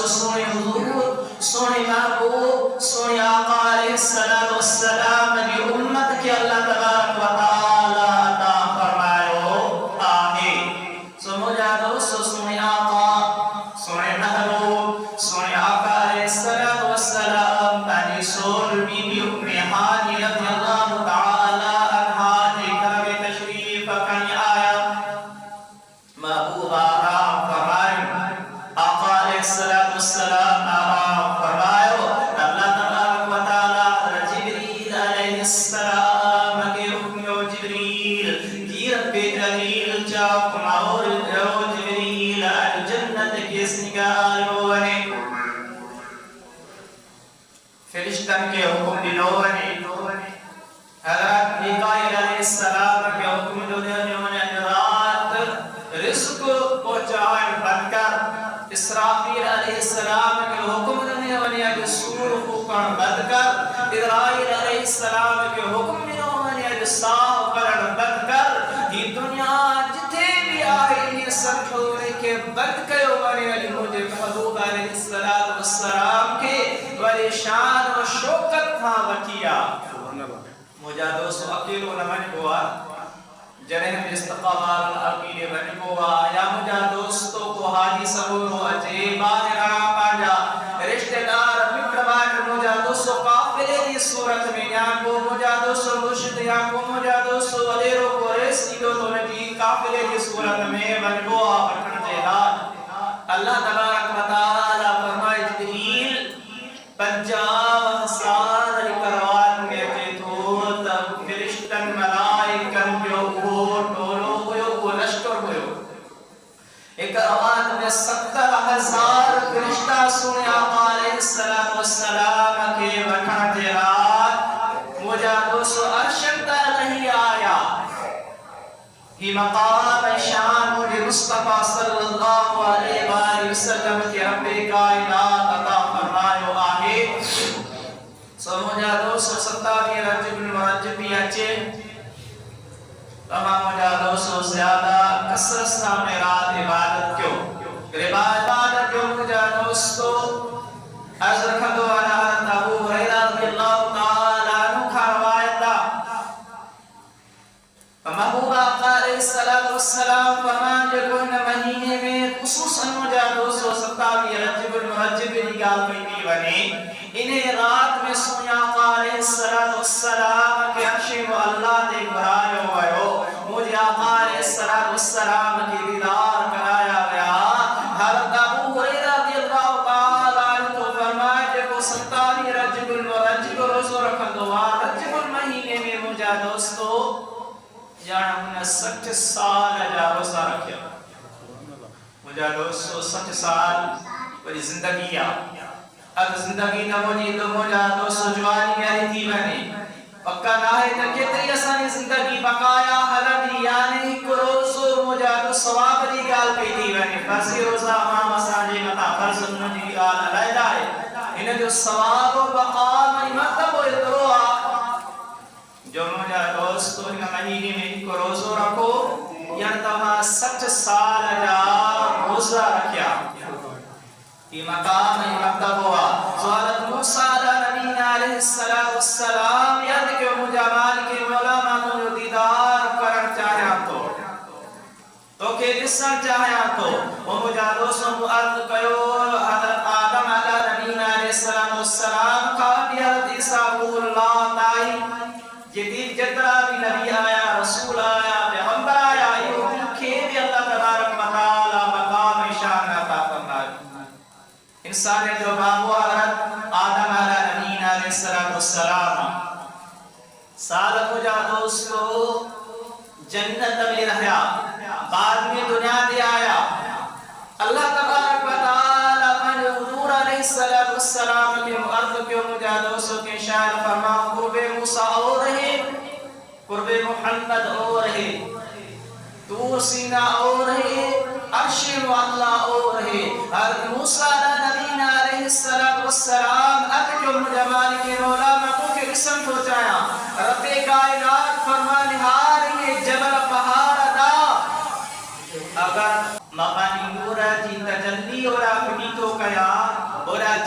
دوستو سونے حضور سونے محبوب سونے آقا علیہ السلام کی امت کے اللہ تبارک و تعالی عطا فرمائے آمین سو مجھا دوستو سونے آقا سونے محبوب سونے آقا علیہ السلام پانی سول بی بی ام ہانی رضی اللہ تعالی عنہ نے گھر تشریف کنی آیا محبوب آرام فرمائے آقا علیہ السلام آرام فرمائے اللہ تبارک و تعالی جبریل علیہ السلام کے حکم و جبریل گیرت پہ جلیل چاکم اور جبریل جنت کس نگاہ نے فرشتن کے حکم دلونے حضرت میکائیل علیہ السلام کے حکم دلونے رات رزق پہنچائے بن کر اسرافیل علیہ السلام کے حکم دلونے سور حکم بن کر اسرائیل علیہ السلام کے حکم دلونے صاف کرن بن کر یہ دنیا جتھے بھی آئی یہ سب چھوڑے کے بند کیوں بنے علی مجھے محبوب علیہ السلام کے ولی شان و شوکت تھا وکیا مجھا دوستو اکیلو نمن گوا جنہم استقبال العقیل بن گوا یا مجھا دوستو کو حاجی سبورو عجیبان را پانجا رشتہ دار مکرمان مجھا دوستو قافلے دی صورت میں یہاں کو مجھا دوستو مرشد یہاں کو مجھا دوستو ولیرو کو ریسی دو تو نجی قافلے دی صورت میں بن گوا بٹھن جہاد اللہ تبارک و تعالی فرمائے جبریل 50 سال کروان میں کے تو تب فرشتن ملائکن جو ٹولو ہوئے لشکر ہوئے ایک کروان میں 70,000 فرشتہ سنے آقا علیہ السلام کے وکھن جہاد مجھا دوسو عرشن تا نہیں آیا ہی مقام شان مجھے مصطفیٰ صلی اللہ علیہ وآلہ وسلم کے رب کائنات عطا فرمائے آگے سو مجھا 270 رجب المرجب بیاچے تمام مجھا 200 زیادہ کسرت سامنے رات عبادت کیوں عبادت کیوں مجھا دوستو از رکھتو والا حضرت ابو ہریرہ رضی اللہ تعالی عنہ کا روایت محبوب آقا علیہ السلام فرمان جو کوئی مہینے میں خصوصاً مجھا 270 رجب المرجب نگال بیٹی بنے انہیں رات میں سونے آقا علیہ السلام کے عرش و اللہ دے برائے ہوئے مجھے آقا علیہ السلام کی دیدار کرایا گیا حضرت ابو ہریرہ رضی اللہ تعالی عنہ تو فرمائے جو کو 70 رجب المرجب روزہ رکھن دو رجب المہینے میں مجھا دوستو جانا انہیں 60 سال جا روزہ رکھیا مجھا دوستو 60 سال بڑی زندگی اب زندگی نہ مجھے تو مجھا دوستو جوانی میری تھی بنے پکا نہ ہے تو کتری آسانی زندگی بقایا حلبی یعنی کو روزو مجھا تو ثواب دی گال پہ تھی بنے فرضی روزہ امام سانجے مطا فرض مجھے گال علیدہ ہے انہیں جو ثواب و بقا منی مطلب ہوئے دروا جو مجھا دوستو ان مہینے میں ان کو روزو رکھو یعنی تمہا 60 سال جا روزہ رکھیا یہ مقام یہ مکتب ہوا سوالت موسیٰ نبی علیہ السلام یاد کہ مجھا مالک مولا مانو جو دیدار کرن چاہیا تو کہ جسن چاہیا تو وہ مجھا دوستو مؤرد کیو حضرت آدم علیہ نبی علیہ السلام قابل حضرت عیسیٰ اللہ تائی جدید جترا بھی نبی آیا رسول آیا پیغمبر آیا یہ ملکے بھی اللہ تبارک و تعالی مقام شان عطا فرمائے انسان جو بابو حضرت آدم علیہ نبی علیہ السلام سال مجھا دوستو جنت میں رہا بعد میں دنیا دے آیا اللہ تبارک و تعالی اپنے حضور علیہ السلام کے مؤرد کے مجھا دوستو کے شاعر فرماؤ قرب موسیٰ ہو رہے قرب محمد ہو رہے طور سینہ ہو رہے عرش و اللہ ہو رہے حضرت موسیٰ نبی علیہ السلام اتکو مجھا مالک مولا مکو کے قسم ہو جایا رب کائنات فرما نہار یہ جبل پہاڑ دا اگر مقانی نورا جی تجلی اور آفمیتوں کا یاد